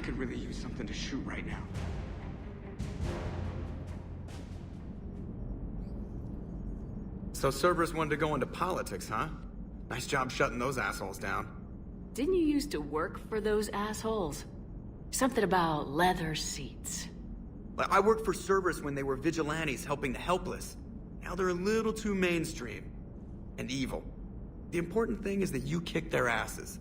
I could really use something to shoot right now. So Cerberus wanted to go into politics, huh? Nice job shutting those assholes down. Didn't you used to work for those assholes? Something about leather seats. I worked for Cerberus when they were vigilantes helping the helpless. Now they're a little too mainstream. And evil. The important thing is that you kicked their asses.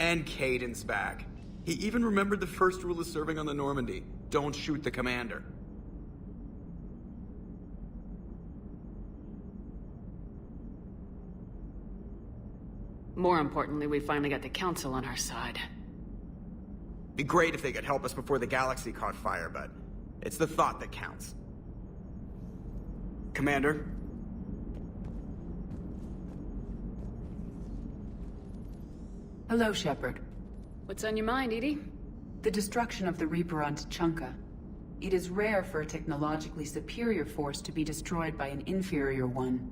And Caden's back. He even remembered the first rule of serving on the Normandy. Don't shoot the commander. More importantly, we finally got the Council on our side. Be great if they could help us before the galaxy caught fire, but it's the thought that counts. Commander? Hello, Shepard. What's on your mind, Edie? The destruction of the Reaper on Tuchanka. It is rare for a technologically superior force to be destroyed by an inferior one.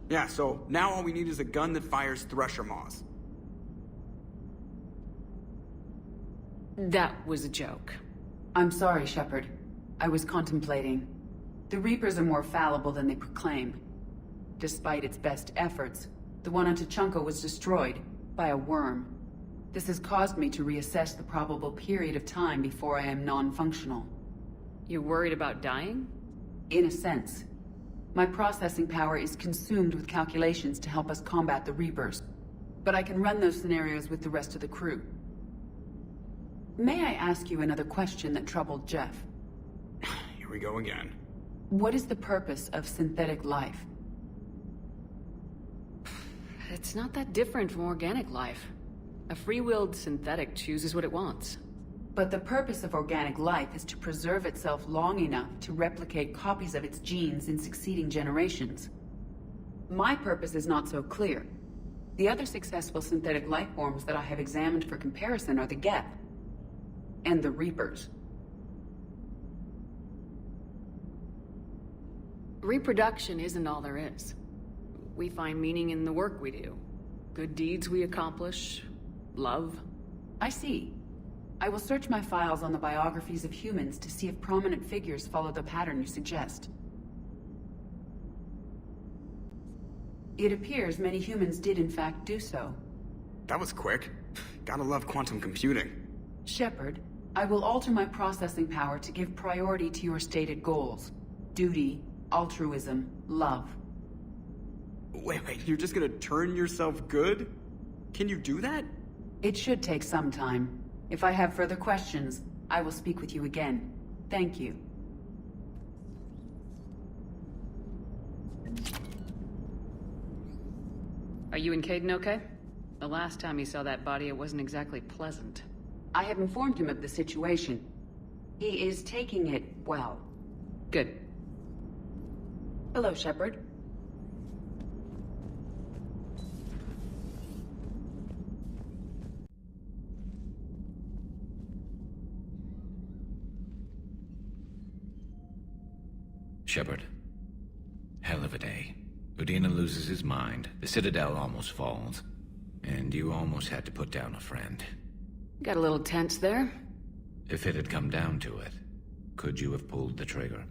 Yeah, so now all we need is a gun that fires Thresher Maws. That was a joke. I'm sorry, Shepard. I was contemplating. The Reapers are more fallible than they proclaim. Despite its best efforts, the one on Tuchanka was destroyed by a worm. This has caused me to reassess the probable period of time before I am non-functional. You're worried about dying? In a sense. My processing power is consumed with calculations to help us combat the Reapers. But I can run those scenarios with the rest of the crew. May I ask you another question that troubled Jeff? Here we go again. What is the purpose of synthetic life? It's not that different from organic life. A free-willed synthetic chooses what it wants. But the purpose of organic life is to preserve itself long enough to replicate copies of its genes in succeeding generations. My purpose is not so clear. The other successful synthetic life forms that I have examined for comparison are the Geth and the Reapers. Reproduction isn't all there is. We find meaning in the work we do. Good deeds we accomplish. Love. I see. I will search my files on the biographies of humans to see if prominent figures follow the pattern you suggest. It appears many humans did in fact do so. That was quick. Gotta love quantum computing. Shepard, I will alter my processing power to give priority to your stated goals. Duty, altruism, love. Wait, you're just gonna turn yourself good? Can you do that? It should take some time. If I have further questions, I will speak with you again. Thank you. Are you and Caden okay? The last time he saw that body, it wasn't exactly pleasant. I have informed him of the situation. He is taking it well. Good. Hello, Shepard. Shepard. Hell of a day. Udina loses his mind, the Citadel almost falls, and you almost had to put down a friend. Got a little tense there. If it had come down to it, could you have pulled the trigger?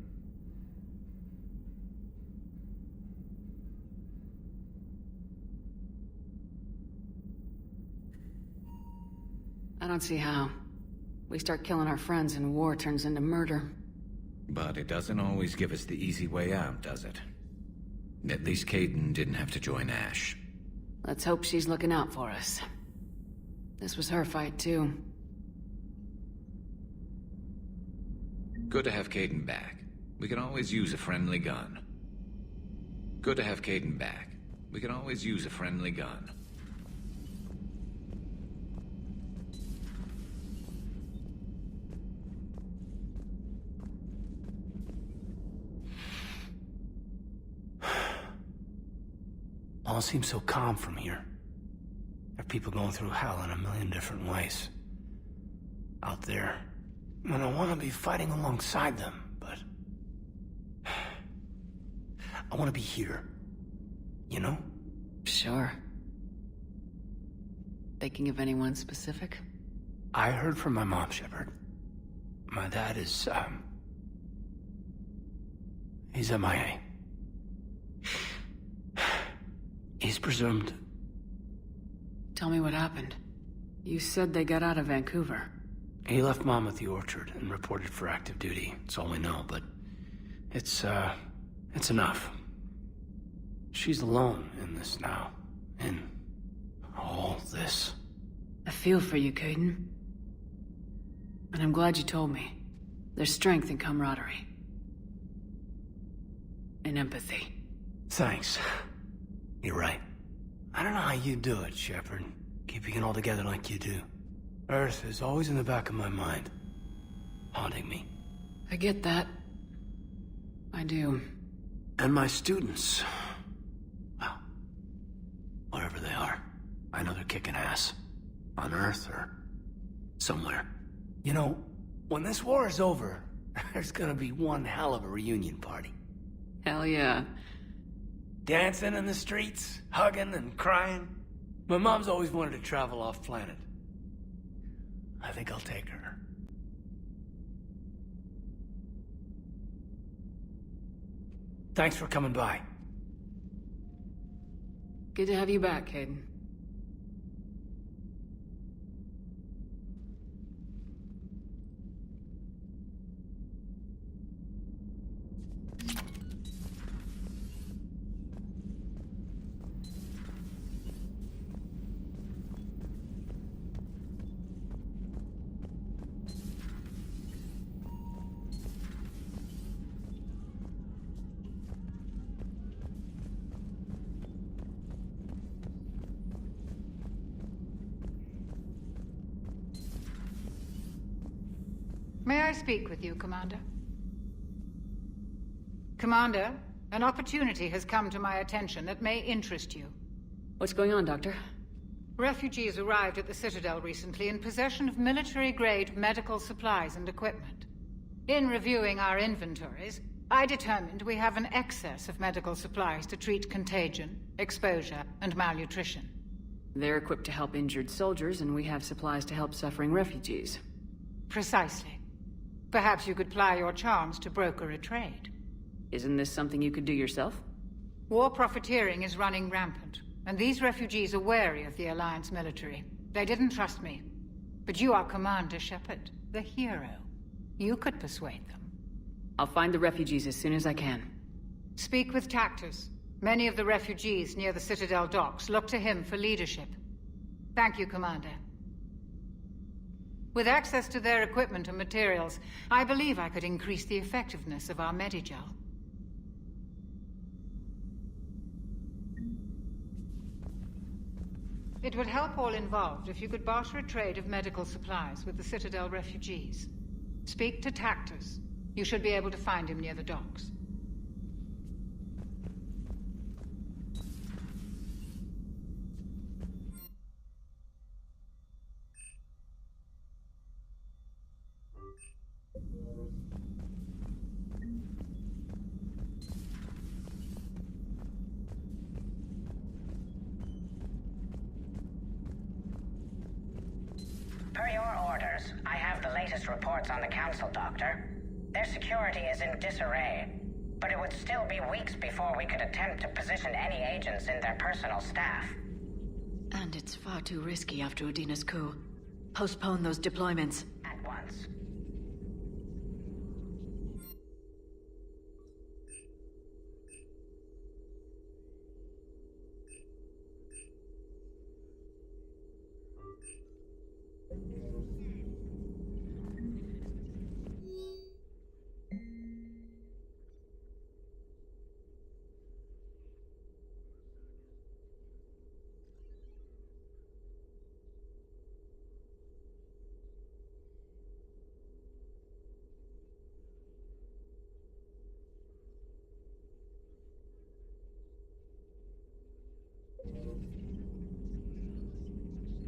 I don't see how. We start killing our friends and war turns into murder. But it doesn't always give us the easy way out, does it? At least Caden didn't have to join Ash. Let's hope she's looking out for us. This was her fight, too. Good to have Caden back. We can always use a friendly gun. Good to have Caden back. We can always use a friendly gun. All seems so calm from here. There are people going through hell in a million different ways. Out there. And I want to be fighting alongside them, but... I want to be here. You know? Sure. Thinking of anyone specific? I heard from my mom, Shepard. My dad is, he's MIA. He's presumed... Tell me what happened. You said they got out of Vancouver. He left Mom at the orchard and reported for active duty. That's all we know, but it's enough. She's alone in this now. In all this. I feel for you, Caden. And I'm glad you told me. There's strength in camaraderie. And empathy. Thanks. You're right. I don't know how you do it, Shepard. Keeping it all together like you do. Earth is always in the back of my mind. Haunting me. I get that. I do. And my students. Well, wherever they are. I know they're kicking ass. On Earth or somewhere. You know, when this war is over, there's gonna be one hell of a reunion party. Hell yeah. Dancing in the streets, hugging and crying. My mom's always wanted to travel off-planet. I think I'll take her. Thanks for coming by. Good to have you back, Caden. May I speak with you, Commander? Commander, an opportunity has come to my attention that may interest you. What's going on, Doctor? Refugees arrived at the Citadel recently in possession of military-grade medical supplies and equipment. In reviewing our inventories, I determined we have an excess of medical supplies to treat contagion, exposure, and malnutrition. They're equipped to help injured soldiers, and we have supplies to help suffering refugees. Precisely. Perhaps you could ply your charms to broker a trade. Isn't this something you could do yourself? War profiteering is running rampant, and these refugees are wary of the Alliance military. They didn't trust me. But you are Commander Shepard, the hero. You could persuade them. I'll find the refugees as soon as I can. Speak with Tactus. Many of the refugees near the Citadel docks look to him for leadership. Thank you, Commander. With access to their equipment and materials, I believe I could increase the effectiveness of our Medigel. It would help all involved if you could barter a trade of medical supplies with the Citadel refugees. Speak to Tactus. You should be able to find him near the docks. Per your orders, I have the latest reports on the Council, Doctor. Their security is in disarray, but it would still be weeks before we could attempt to position any agents in their personal staff. And it's far too risky after Udina's coup. Postpone those deployments. At once.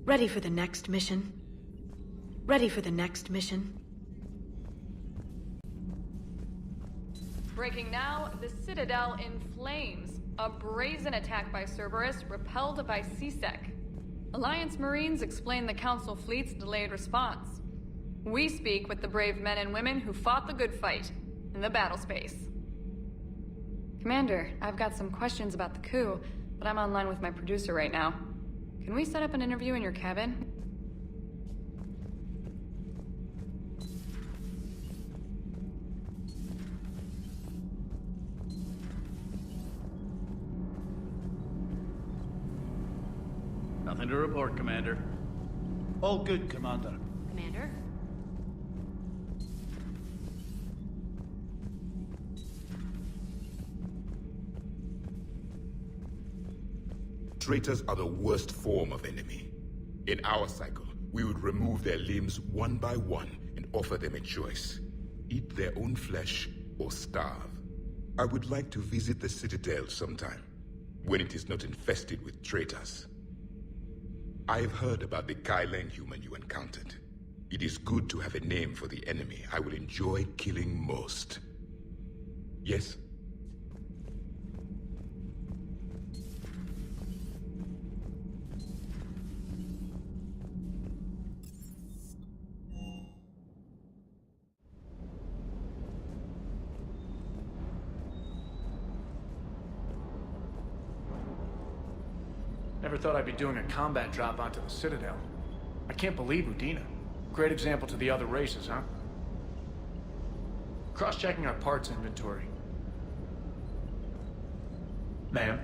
Ready for the next mission? Ready for the next mission? Breaking now, the Citadel in flames. A brazen attack by Cerberus repelled by C-Sec. Alliance Marines explain the Council fleet's delayed response. We speak with the brave men and women who fought the good fight in the battle space. Commander, I've got some questions about the coup, but I'm online with my producer right now. Can we set up an interview in your cabin? Nothing to report, Commander. All good, Commander. Commander? Traitors are the worst form of enemy. In our cycle, we would remove their limbs one by one and offer them a choice. Eat their own flesh or starve. I would like to visit the Citadel sometime, when it is not infested with traitors. I've heard about the Kylan human you encountered. It is good to have a name for the enemy I will enjoy killing most. Yes? Never thought I'd be doing a combat drop onto the Citadel. I can't believe Udina. Great example to the other races, huh? Cross-checking our parts inventory. Ma'am?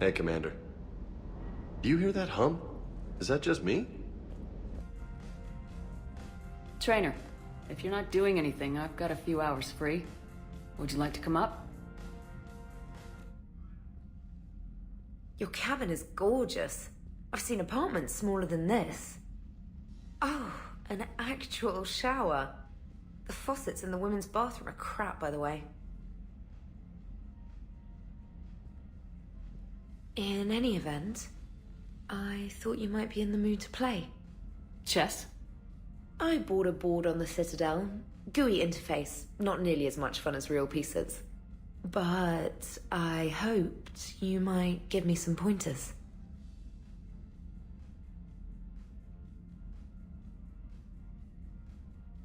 Hey, Commander. Do you hear that hum? Is that just me? Trainer, if you're not doing anything, I've got a few hours free. Would you like to come up? Your cabin is gorgeous. I've seen apartments smaller than this. Oh, an actual shower. The faucets in the women's bathroom are crap, by the way. In any event, I thought you might be in the mood to play. Chess? I bought a board on the Citadel. GUI interface, not nearly as much fun as real pieces. But I hoped you might give me some pointers.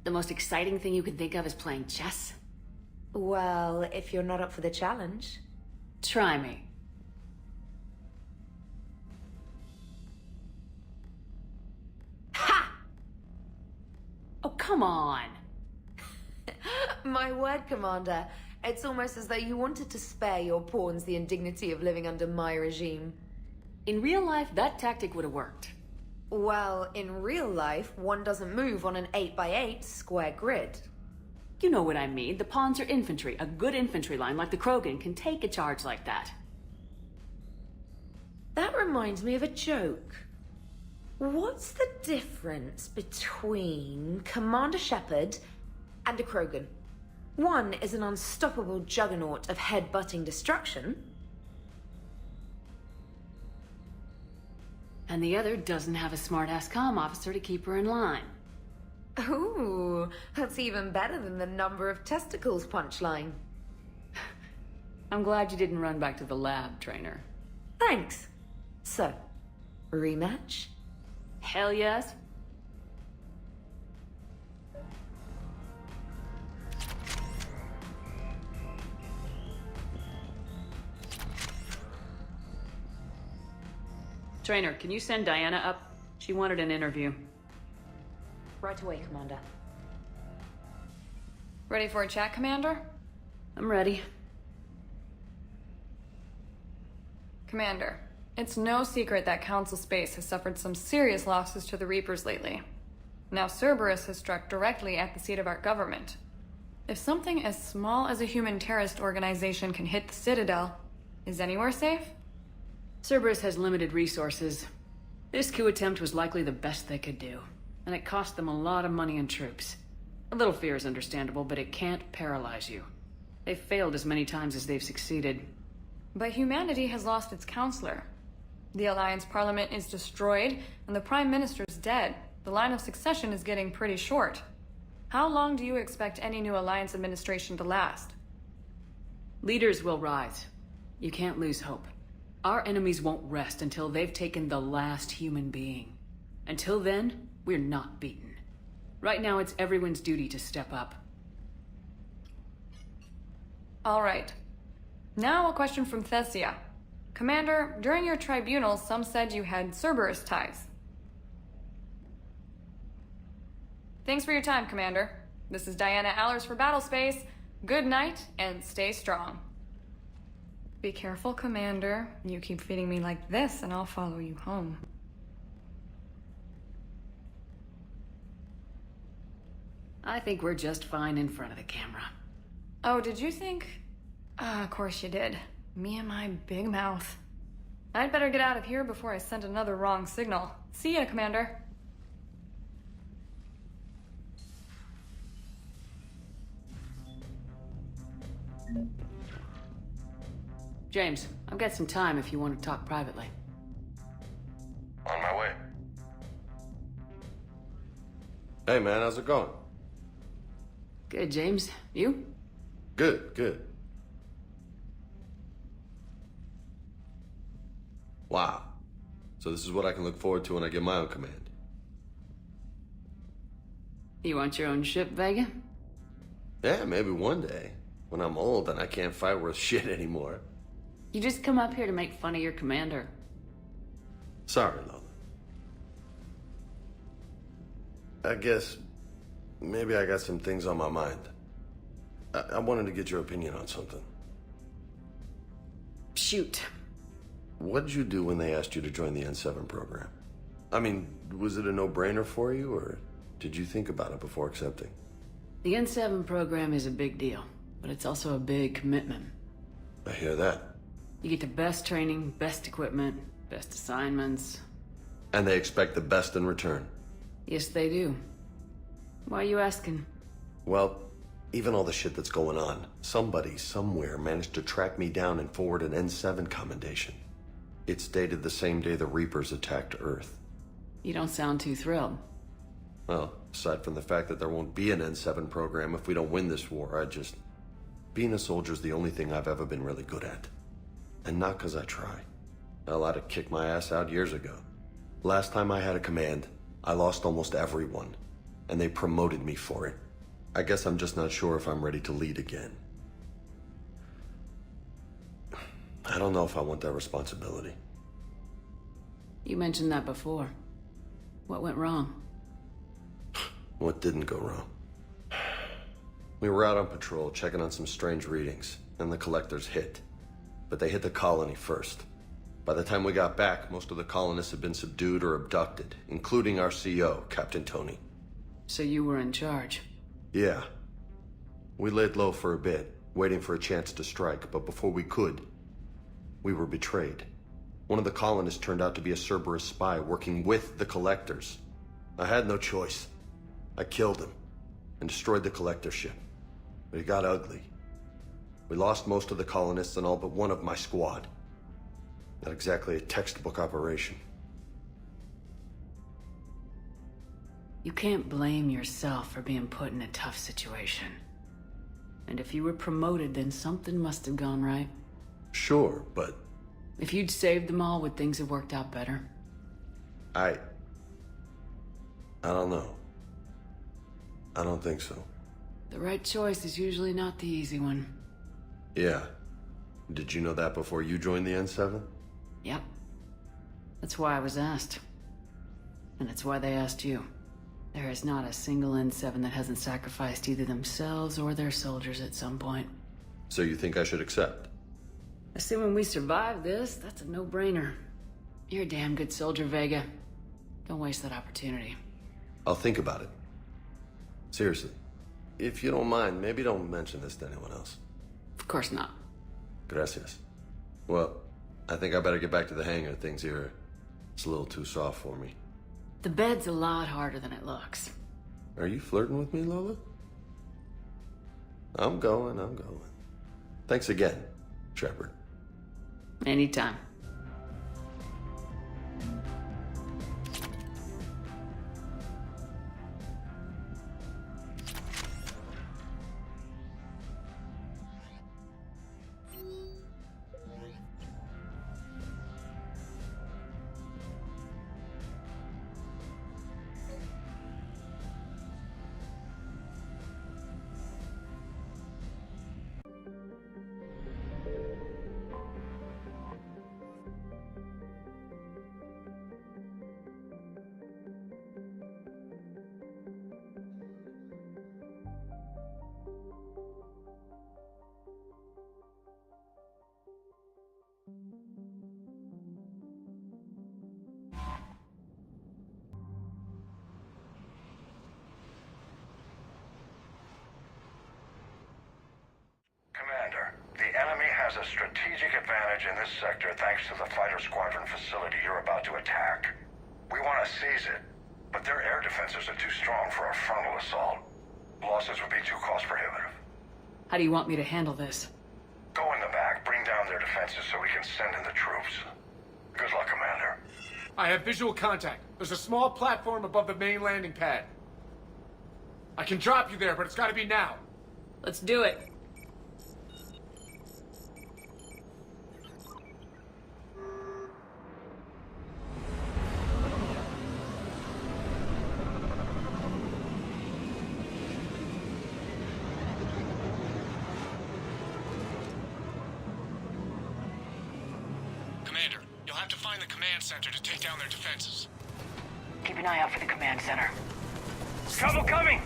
The most exciting thing you can think of is playing chess? Well, if you're not up for the challenge. Try me. Ha! Oh, come on. My word, Commander. It's almost as though you wanted to spare your pawns the indignity of living under my regime. In real life, that tactic would have worked. Well, in real life, one doesn't move on an 8x8 square grid. You know what I mean. The pawns are infantry. A good infantry line like the Krogan can take a charge like that. That reminds me of a joke. What's the difference between Commander Shepard and a Krogan? One is an unstoppable juggernaut of head-butting destruction. And the other doesn't have a smart-ass comm officer to keep her in line. Ooh, that's even better than the number of testicles punchline. I'm glad you didn't run back to the lab, Trainer. Thanks. So, rematch? Hell yes. Trainer, can you send Diana up? She wanted an interview. Right away, Commander. Ready for a chat, Commander? I'm ready. Commander, it's no secret that Council Space has suffered some serious losses to the Reapers lately. Now Cerberus has struck directly at the seat of our government. If something as small as a human terrorist organization can hit the Citadel, is anywhere safe? Cerberus has limited resources. This coup attempt was likely the best they could do, and it cost them a lot of money and troops. A little fear is understandable, but it can't paralyze you. They've failed as many times as they've succeeded. But humanity has lost its counselor. The Alliance Parliament is destroyed, and the Prime Minister's dead. The line of succession is getting pretty short. How long do you expect any new Alliance administration to last? Leaders will rise. You can't lose hope. Our enemies won't rest until they've taken the last human being. Until then, we're not beaten. Right now, it's everyone's duty to step up. All right. Now a question from Thessia. Commander, during your tribunal, some said you had Cerberus ties. Thanks for your time, Commander. This is Diana Allers for Battlespace. Good night, and stay strong. Be careful, Commander. You keep feeding me like this, and I'll follow you home. I think we're just fine in front of the camera. Oh, did you think? Of course you did. Me and my big mouth. I'd better get out of here before I send another wrong signal. See ya, Commander. James, I've got some time if you want to talk privately. On my way. Hey man, how's it going? Good, James. You? Good, good. Wow. So this is what I can look forward to when I get my own command. You want your own ship, Vega? Yeah, maybe one day. When I'm old and I can't fight worth shit anymore. You just come up here to make fun of your commander. Sorry, Lola. I guess maybe I got some things on my mind. I wanted to get your opinion on something. Shoot. What did you do when they asked you to join the N7 program? I mean, was it a no-brainer for you, or did you think about it before accepting? The N7 program is a big deal, but it's also a big commitment. I hear that. You get the best training, best equipment, best assignments. And they expect the best in return. Yes, they do. Why are you asking? Well, even all the shit that's going on, somebody somewhere managed to track me down and forward an N7 commendation. It's dated the same day the Reapers attacked Earth. You don't sound too thrilled. Well, aside from the fact that there won't be an N7 program if we don't win this war, being a soldier's the only thing I've ever been really good at. And not because I try. Hell, I'd have kicked my ass out years ago. Last time I had a command, I lost almost everyone. And they promoted me for it. I guess I'm just not sure if I'm ready to lead again. I don't know if I want that responsibility. You mentioned that before. What went wrong? What didn't go wrong? We were out on patrol, checking on some strange readings, and the collectors hit. But they hit the colony first. By the time we got back, most of the colonists had been subdued or abducted, including our CO, Captain Tony. So you were in charge? Yeah. We laid low for a bit, waiting for a chance to strike, but before we could, we were betrayed. One of the colonists turned out to be a Cerberus spy working with the collectors. I had no choice. I killed him and destroyed the collector ship. But it got ugly. We lost most of the colonists and all but one of my squad. Not exactly a textbook operation. You can't blame yourself for being put in a tough situation. And if you were promoted, then something must have gone right. Sure, but... If you'd saved them all, would things have worked out better? I don't know. I don't think so. The right choice is usually not the easy one. Yeah. Did you know that before you joined the N7? Yep. That's why I was asked. And it's why they asked you. There is not a single N7 that hasn't sacrificed either themselves or their soldiers at some point. So you think I should accept? Assuming we survive this, that's a no-brainer. You're a damn good soldier, Vega. Don't waste that opportunity. I'll think about it. Seriously. If you don't mind, maybe don't mention this to anyone else. Of course not. Gracias. Well, I think I better get back to the hangar. Things here, it's a little too soft for me. The bed's a lot harder than it looks. Are you flirting with me, Lola? I'm going. Thanks again, Shepard. Anytime. has a strategic advantage in this sector thanks to the fighter squadron facility you're about to attack. We want to seize it, but their air defenses are too strong for a frontal assault. Losses would be too cost prohibitive. How do you want me to handle this? Go in the back, bring down their defenses so we can send in the troops. Good luck, Commander. I have visual contact. There's a small platform above the main landing pad. I can drop you there, but it's gotta be now. Let's do it. Commander, you'll have to find the command center to take down their defenses. Keep an eye out for the command center. Trouble coming!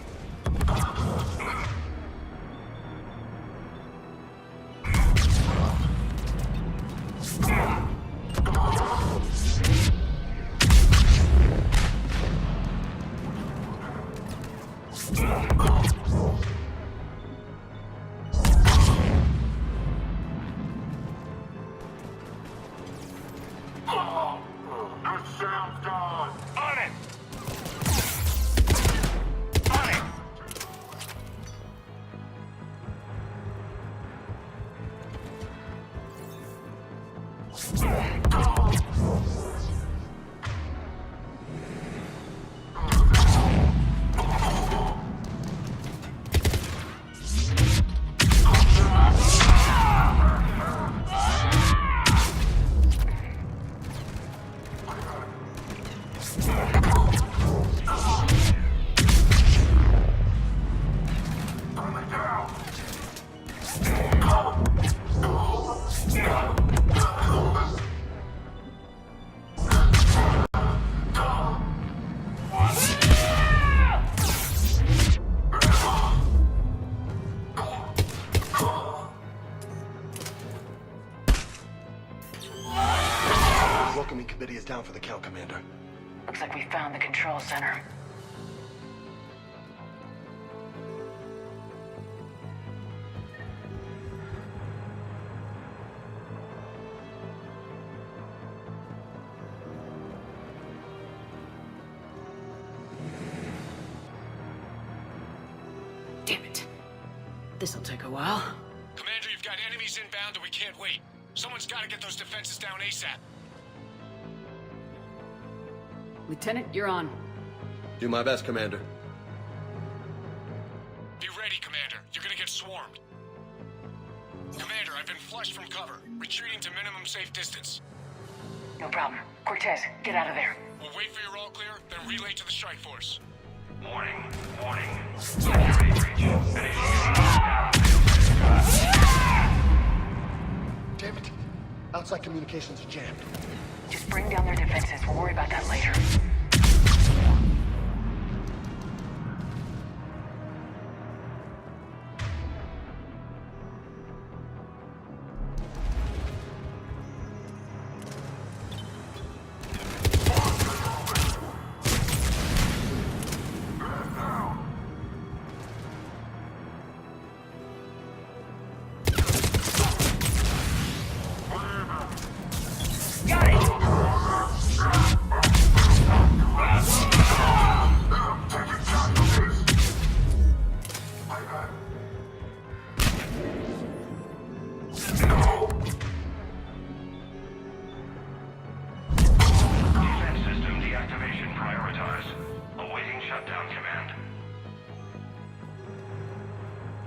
Welcoming committee is down for the count, Commander. Looks like we found the control center. Damn it. This'll take a while. Commander, you've got enemies inbound and we can't wait. Someone's gotta get those defenses down ASAP. Lieutenant, you're on. Do my best, Commander. Be ready, Commander. You're gonna get swarmed. Commander, I've been flushed from cover. Retreating to minimum safe distance. No problem. Cortez, get out of there. We'll wait for your all clear, then relay to the strike force. Warning. Security breach. Damn it. Outside communications are jammed. Just bring down their defenses. We'll worry about that later.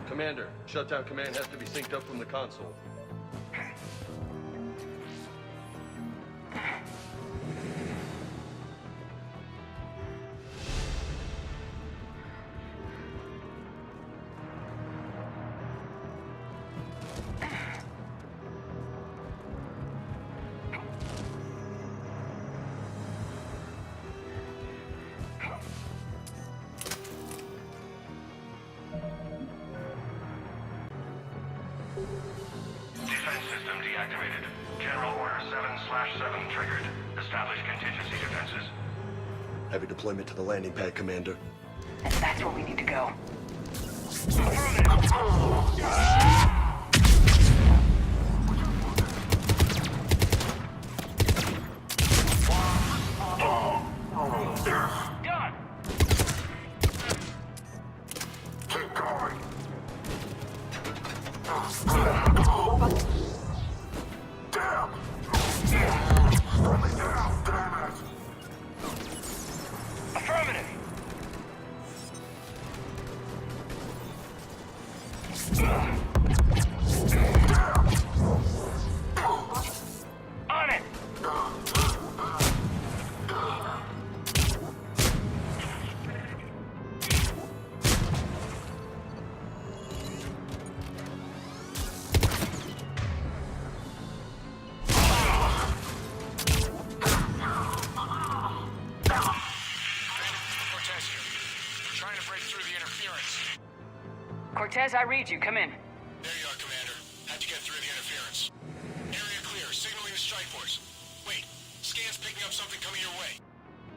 Commander, shutdown command has to be synced up from the console. Defense system deactivated. General Order 7/7 triggered. Establish contingency defenses. Heavy deployment to the landing pad, Commander. And that's where we need to go. Done! Keep going! Damn! Let me down, damn it! Affirmative! On it! Cortez, I read you. Come in. There you are, Commander. How'd you get through the interference? Area clear. Signaling the strike force. Wait. Scan's picking up something coming your way.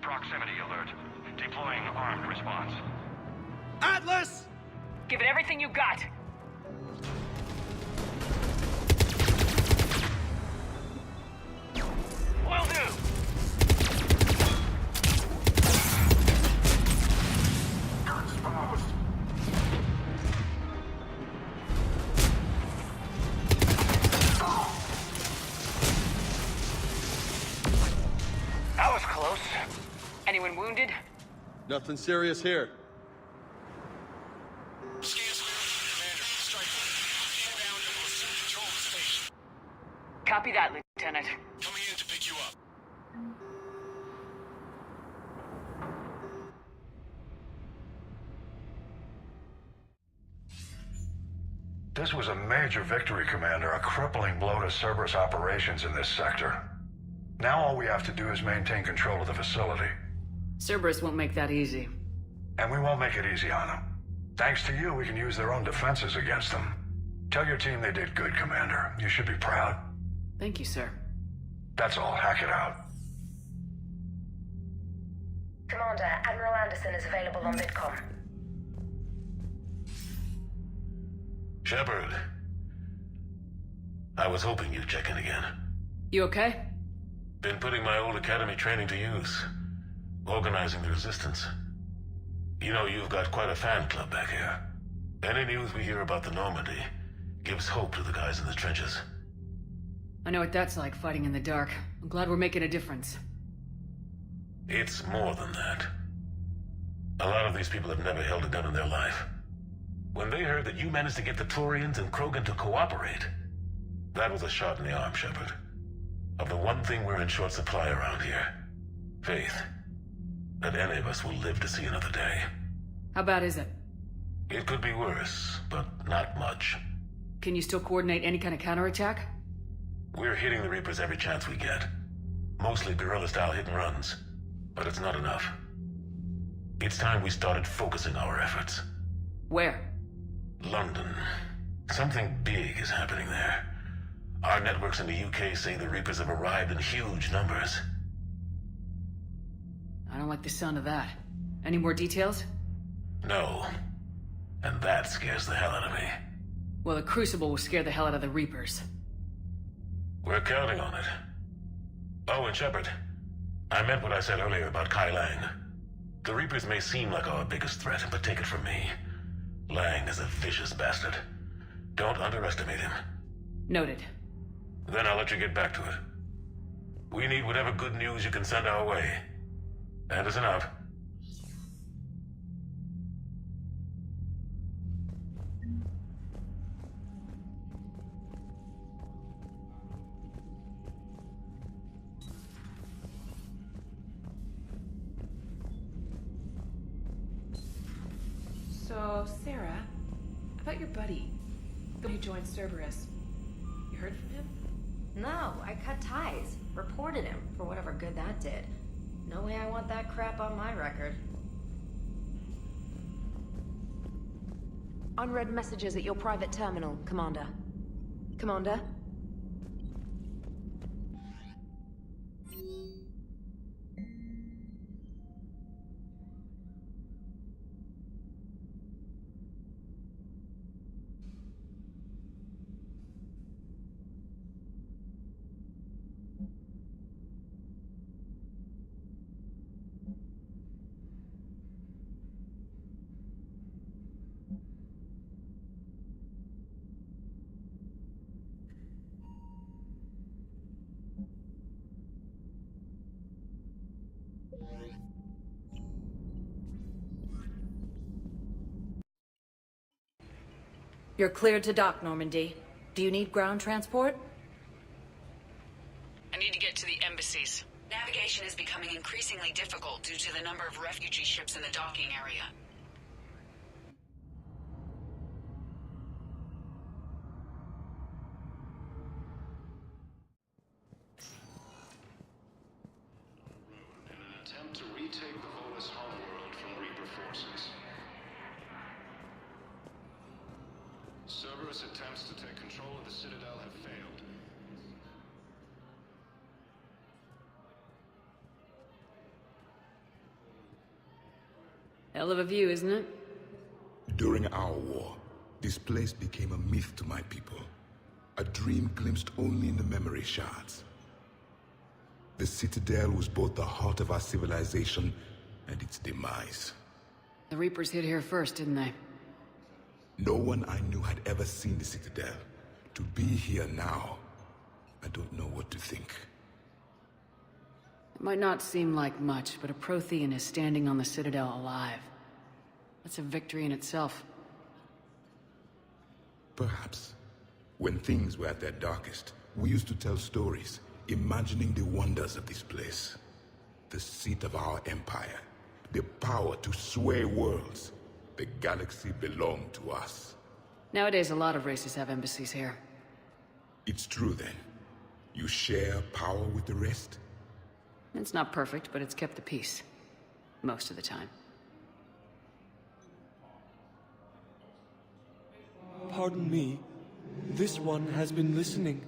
Proximity alert. Deploying armed response. Atlas! Give it everything you got. Will do! Exposed! That was close. Anyone wounded? Nothing serious here. Scan's Commander. Strike force. Inbound and will soon control the station. Copy that, Lieutenant. Coming in to pick you up. This was a major victory, Commander. A crippling blow to Cerberus operations in this sector. Now all we have to do is maintain control of the facility. Cerberus won't make that easy. And we won't make it easy on them. Thanks to you, we can use their own defenses against them. Tell your team they did good, Commander. You should be proud. Thank you, sir. That's all. Hack it out. Commander, Admiral Anderson is available on VidCom. Shepard. I was hoping you'd check in again. You okay? Been putting my old academy training to use. Organizing the resistance. You know, you've got quite a fan club back here. Any news we hear about the Normandy gives hope to the guys in the trenches. I know what that's like, fighting in the dark. I'm glad we're making a difference. It's more than that. A lot of these people have never held a gun in their life. When they heard that you managed to get the Turians and Krogan to cooperate, that was a shot in the arm, Shepard. Of the one thing we're in short supply around here. Faith. That any of us will live to see another day. How bad is it? It could be worse, but not much. Can you still coordinate any kind of counterattack? We're hitting the Reapers every chance we get. Mostly guerrilla-style hit-and-runs. But it's not enough. It's time we started focusing our efforts. Where? London. Something big is happening there. Our networks in the UK say the Reapers have arrived in huge numbers. I don't like the sound of that. Any more details? No. And that scares the hell out of me. Well, the Crucible will scare the hell out of the Reapers. We're counting on it. Oh, and Shepard, I meant what I said earlier about Kai Lang. The Reapers may seem like our biggest threat, but take it from me. Lang is a vicious bastard. Don't underestimate him. Noted. Then I'll let you get back to it. We need whatever good news you can send our way. Anderson out. So, Sarah, about your buddy, the one who joined Cerberus. You heard from him? No, I cut ties. Reported him for whatever good that did. No way I want that crap on my record. Unread messages at your private terminal, Commander. Commander? You're cleared to dock, Normandy. Do you need ground transport? I need to get to the embassies. Navigation is becoming increasingly difficult due to the number of refugee ships in the docking area. In an attempt to retake the Volus homeworld from Reaper forces. Cerberus attempts to take control of the Citadel have failed. Hell of a view, isn't it? During our war, this place became a myth to my people. A dream glimpsed only in the memory shards. The Citadel was both the heart of our civilization and its demise. The Reapers hit here first, didn't they? No one I knew had ever seen the Citadel. To be here now, I don't know what to think. It might not seem like much, but a Prothean is standing on the Citadel alive. That's a victory in itself. Perhaps. When things were at their darkest, we used to tell stories, imagining the wonders of this place. The seat of our empire. The power to sway worlds. The galaxy belonged to us. Nowadays, a lot of races have embassies here. It's true then. You share power with the rest? It's not perfect, but it's kept the peace. Most of the time. Pardon me. This one has been listening.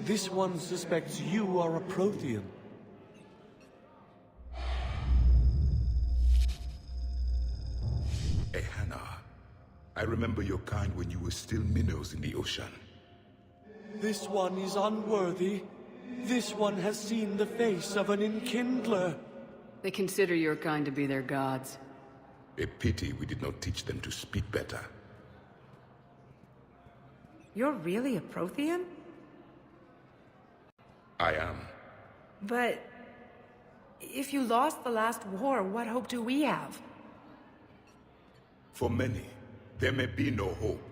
This one suspects you are a Prothean. Hannah, I remember your kind when you were still minnows in the ocean. This one is unworthy. This one has seen the face of an enkindler. They consider your kind to be their gods. A pity we did not teach them to speak better. You're really a Prothean? I am. But if you lost the last war, what hope do we have? For many, there may be no hope.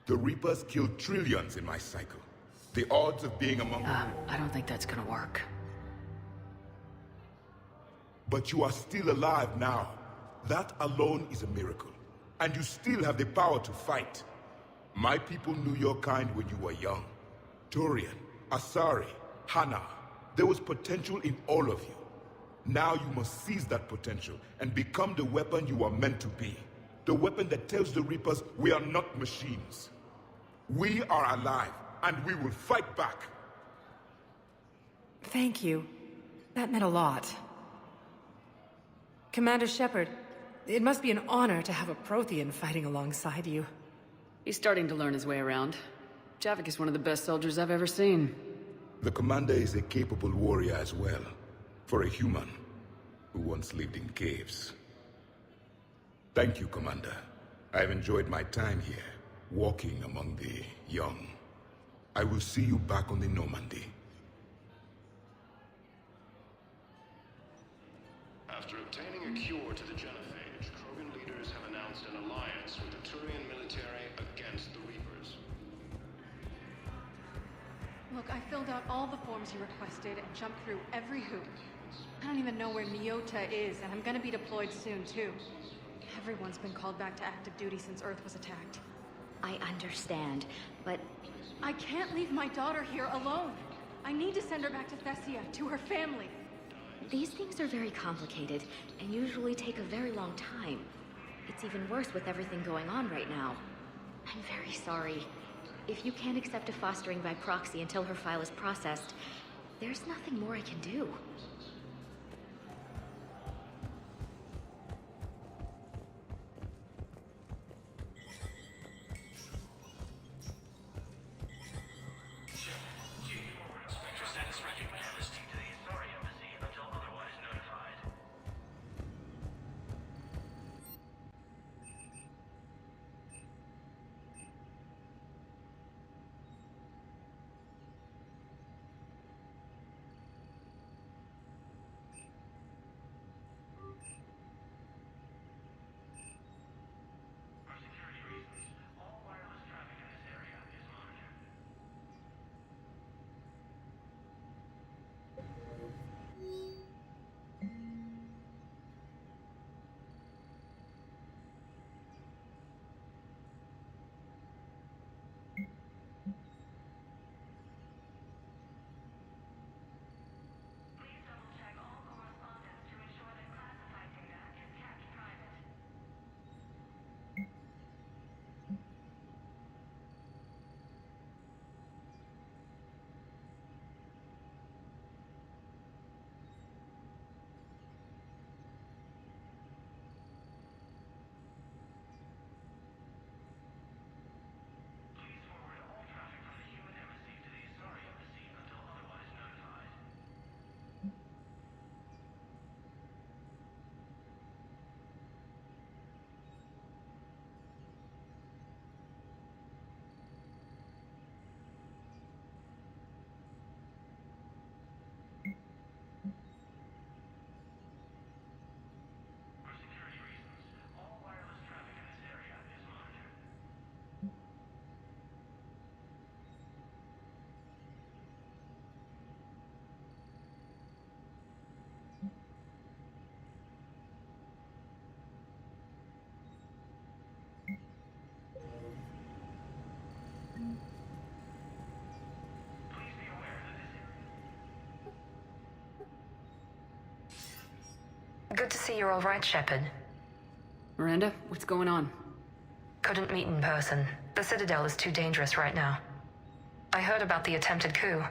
The Reapers killed trillions in my cycle. The odds of being among them... I don't think that's gonna work. But you are still alive now. That alone is a miracle. And you still have the power to fight. My people knew your kind when you were young. Turian, Asari, Hana. There was potential in all of you. Now you must seize that potential and become the weapon you are meant to be. The weapon that tells the Reapers we are not machines. We are alive, and we will fight back. Thank you. That meant a lot. Commander Shepard, it must be an honor to have a Prothean fighting alongside you. He's starting to learn his way around. Javik is one of the best soldiers I've ever seen. The commander is a capable warrior as well. For a human who once lived in caves. Thank you, Commander. I've enjoyed my time here, walking among the young. I will see you back on the Normandy. After obtaining a cure to the genophage, Krogan leaders have announced an alliance with the Turian military against the Reapers. Look, I filled out all the forms you requested and jumped through every hoop. I don't even know where Nyota is, and I'm gonna be deployed soon, too. Everyone's been called back to active duty since Earth was attacked. I understand, but... I can't leave my daughter here alone. I need to send her back to Thessia, to her family. These things are very complicated, and usually take a very long time. It's even worse with everything going on right now. I'm very sorry. If you can't accept a fostering by proxy until her file is processed, there's nothing more I can do. Good to see you're all right, Shepard. Miranda, what's going on? Couldn't meet in person. The Citadel is too dangerous right now. I heard about the attempted coup.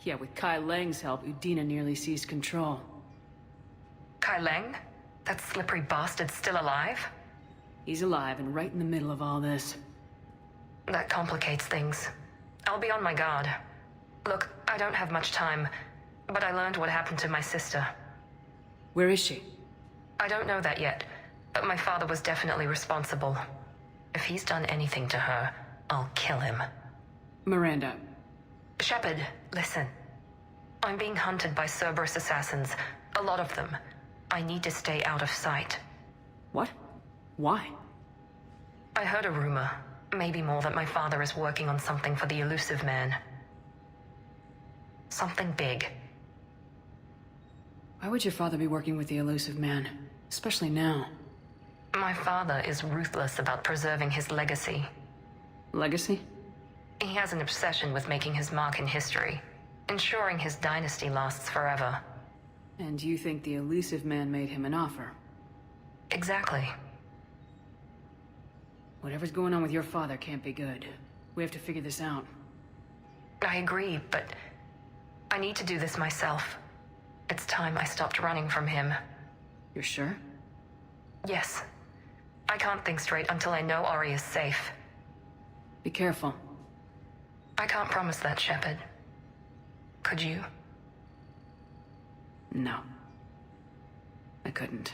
Yeah, with Kai Lang's help, Udina nearly seized control. Kai Lang? That slippery bastard's still alive? He's alive and right in the middle of all this. That complicates things. I'll be on my guard. Look, I don't have much time, but I learned what happened to my sister. Where is she? I don't know that yet, but my father was definitely responsible. If he's done anything to her, I'll kill him. Miranda. Shepard, listen. I'm being hunted by Cerberus assassins. A lot of them. I need to stay out of sight. What? Why? I heard a rumor, maybe more, that my father is working on something for the Elusive Man. Something big. Why would your father be working with the Elusive Man? Especially now. My father is ruthless about preserving his legacy. Legacy? He has an obsession with making his mark in history, ensuring his dynasty lasts forever. And you think the Elusive Man made him an offer? Exactly. Whatever's going on with your father can't be good. We have to figure this out. I agree, but I need to do this myself. It's time I stopped running from him. You're sure? Yes. I can't think straight until I know Ori is safe. Be careful. I can't promise that, Shepard. Could you? No. I couldn't.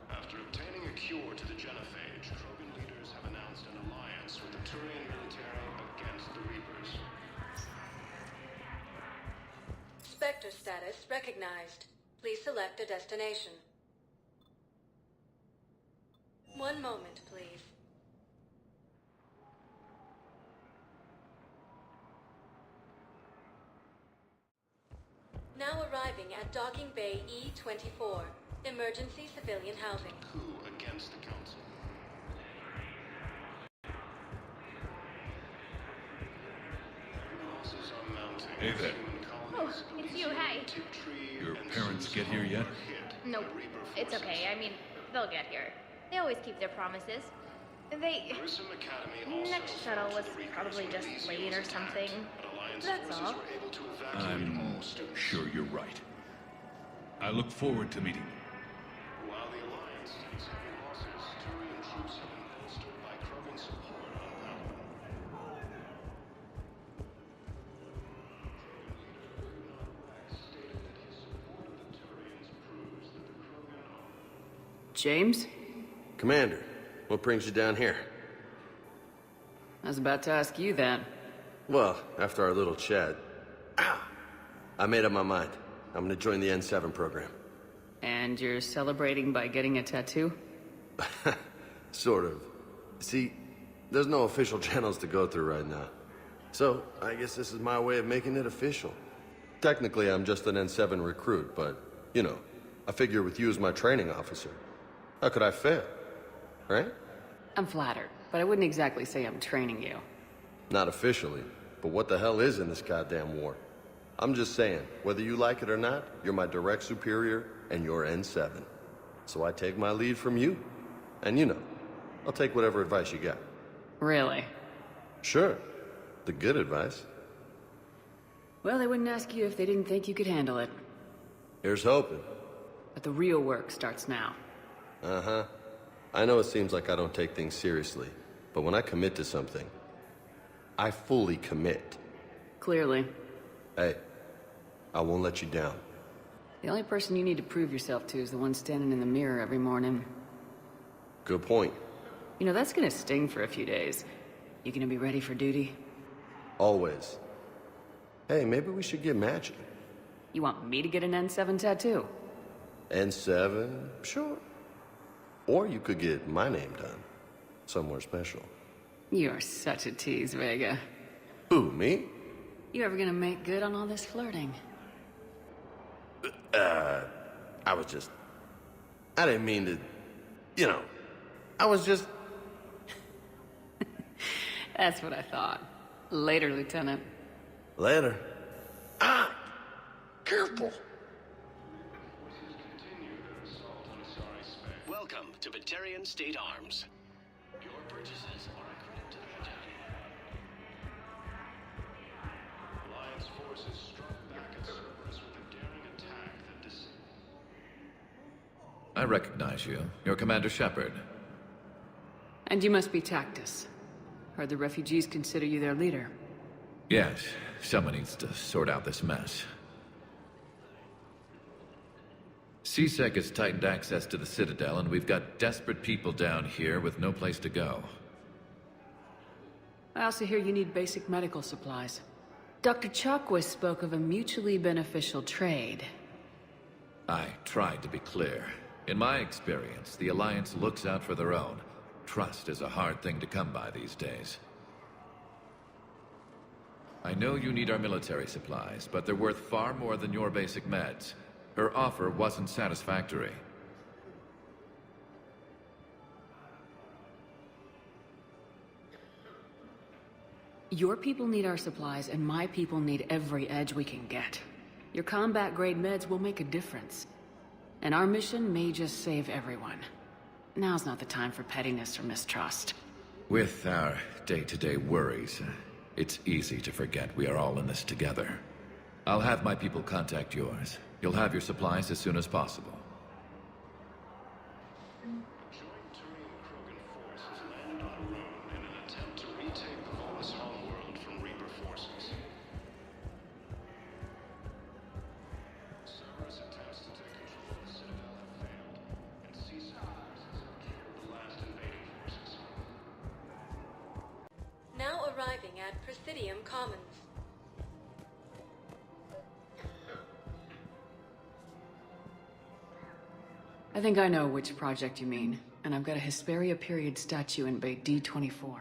After obtaining a cure to the genophage, Krogan leaders have announced an alliance with the Turian military against the Reapers. Spectre status recognized. Please select a destination. One moment, please. Now arriving at Docking Bay E-24. Emergency civilian housing. Coup against the Council. Losses are mounting. Hey there. Oh, it's you, hey. Your parents get here yet? Nope. It's okay. I mean, they'll get here. They always keep their promises. Next shuttle was probably just late or something. That's all. I'm sure you're right. I look forward to meeting you. While the Alliance takes heavy losses, Turian troops have been bolstered by Krogan support on that. James? Commander, what brings you down here? I was about to ask you that. Well, after our little chat, I made up my mind. I'm gonna join the N7 program. And you're celebrating by getting a tattoo? Sort of. See, there's no official channels to go through right now. So, I guess this is my way of making it official. Technically, I'm just an N7 recruit, but, you know, I figure with you as my training officer, how could I fail? Right? I'm flattered, but I wouldn't exactly say I'm training you. Not officially, but what the hell is in this goddamn war? I'm just saying, whether you like it or not, you're my direct superior, and you're N7. So I take my lead from you. And you know, I'll take whatever advice you got. Really? Sure. The good advice. Well, they wouldn't ask you if they didn't think you could handle it. Here's hoping. But the real work starts now. Uh-huh. I know it seems like I don't take things seriously, but when I commit to something, I fully commit. Clearly. Hey, I won't let you down. The only person you need to prove yourself to is the one standing in the mirror every morning. Good point. You know, that's gonna sting for a few days. You gonna be ready for duty? Always. Hey, maybe we should get matching. You want me to get an N7 tattoo? N7? Sure. Or you could get my name done. Somewhere special. You're such a tease, Vega. Who, me? You ever gonna make good on all this flirting? I didn't mean to, I was just... That's what I thought. Later, Lieutenant. Later. Careful. Welcome to Batarian State Arms. Your purchases are a credit to the battalion. Alliance forces struck back at Cerberus with a daring attack that I recognize you. You're Commander Shepard. And you must be Tactus. Heard the refugees consider you their leader. Yes, someone needs to sort out this mess. CSEC has tightened access to the Citadel, and we've got desperate people down here with no place to go. I also hear you need basic medical supplies. Dr. Chakwas spoke of a mutually beneficial trade. I tried to be clear. In my experience, the Alliance looks out for their own. Trust is a hard thing to come by these days. I know you need our military supplies, but they're worth far more than your basic meds. Her offer wasn't satisfactory. Your people need our supplies, and my people need every edge we can get. Your combat-grade meds will make a difference. And our mission may just save everyone. Now's not the time for pettiness or mistrust. With our day-to-day worries, it's easy to forget we are all in this together. I'll have my people contact yours. You'll have your supplies as soon as possible. joint Turian Krogan force has landed on Rome in an attempt to retake the Volus homeworld from Reaper forces. Cerberus attempts to take control of the Citadel have failed, and CSEC forces have killed the last invading forces. Now arriving at Presidium Commons. I think I know which project you mean, and I've got a Hesperia period statue in Bay D24.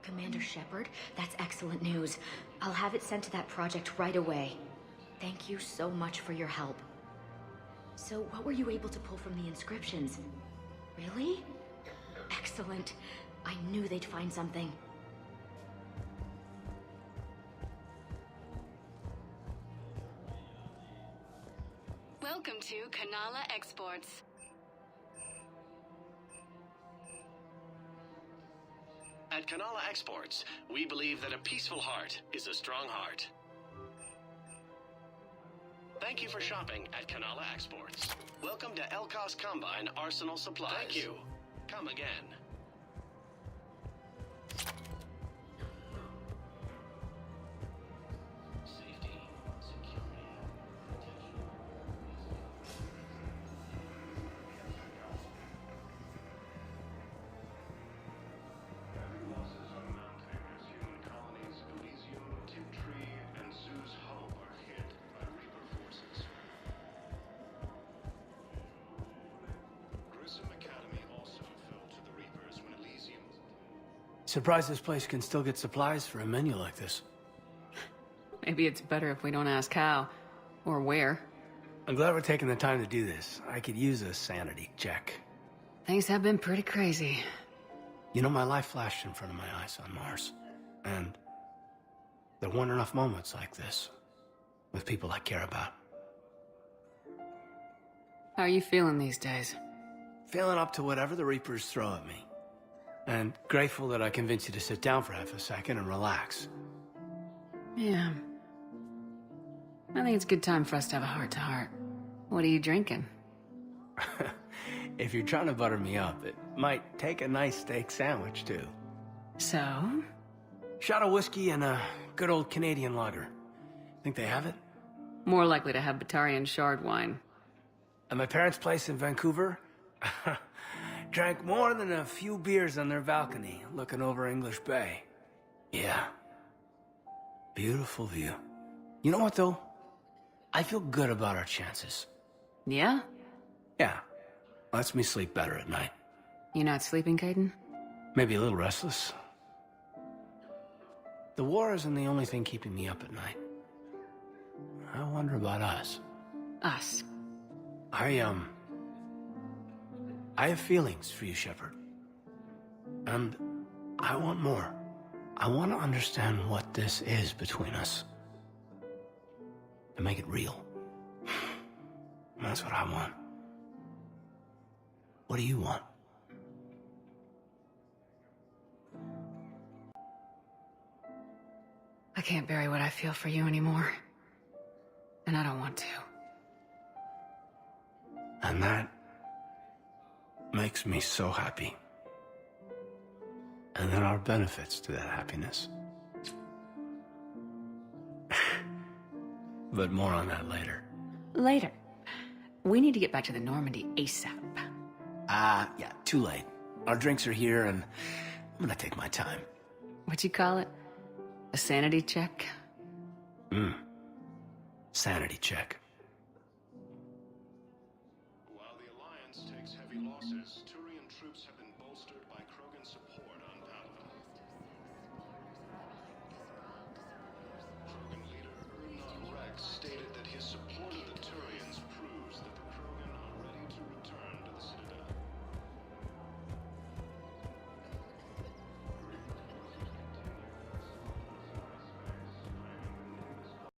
Commander Shepard, that's excellent news. I'll have it sent to that project right away. Thank you so much for your help. So, what were you able to pull from the inscriptions? Really? Excellent. I knew they'd find something. Welcome to Kanala Exports. At Kanala Exports, we believe that a peaceful heart is a strong heart. Thank you for shopping at Kanala Exports. Welcome to Elkos Combine Arsenal Supplies. Thank you. Come again. Safety, security, protection. Heavy losses are mounting as human colonies Elysium, Tiptree, and Zoo's Hope are hit by Reaper forces. Grissom Academy also fell to the Reapers when Elysium... Surprised this place can still get supplies for a menu like this. Maybe it's better if we don't ask how, or where. I'm glad we're taking the time to do this. I could use a sanity check. Things have been pretty crazy. You know, my life flashed in front of my eyes on Mars. And there weren't enough moments like this with people I care about. How are you feeling these days? Feeling up to whatever the Reapers throw at me. And grateful that I convinced you to sit down for half a second and relax. Yeah. I think it's a good time for us to have a heart-to-heart. What are you drinking? If you're trying to butter me up, it might take a nice steak sandwich, too. So? Shot of whiskey and a good old Canadian lager. Think they have it? More likely to have Batarian shard wine. At my parents' place in Vancouver, drank more than a few beers on their balcony, looking over English Bay. Yeah. Beautiful view. You know what, though? I feel good about our chances. Yeah? Yeah. Lets me sleep better at night. You not sleeping, Caden? Maybe a little restless. The war isn't the only thing keeping me up at night. I wonder about us. Us? I have feelings for you, Shepard. And I want more. I want to understand what this is between us. And make it real. That's what I want. What do you want? I can't bury what I feel for you anymore. And I don't want to. And that makes me so happy. And there are benefits to that happiness. But more on that later. Later. We need to get back to the Normandy ASAP. Yeah, too late. Our drinks are here and I'm gonna take my time. What'd you call it? A sanity check? Sanity check. While the Alliance takes heavy losses, Turian troops have been bolstered by Krogan's support undoubtedly. Krogan leader Rex stated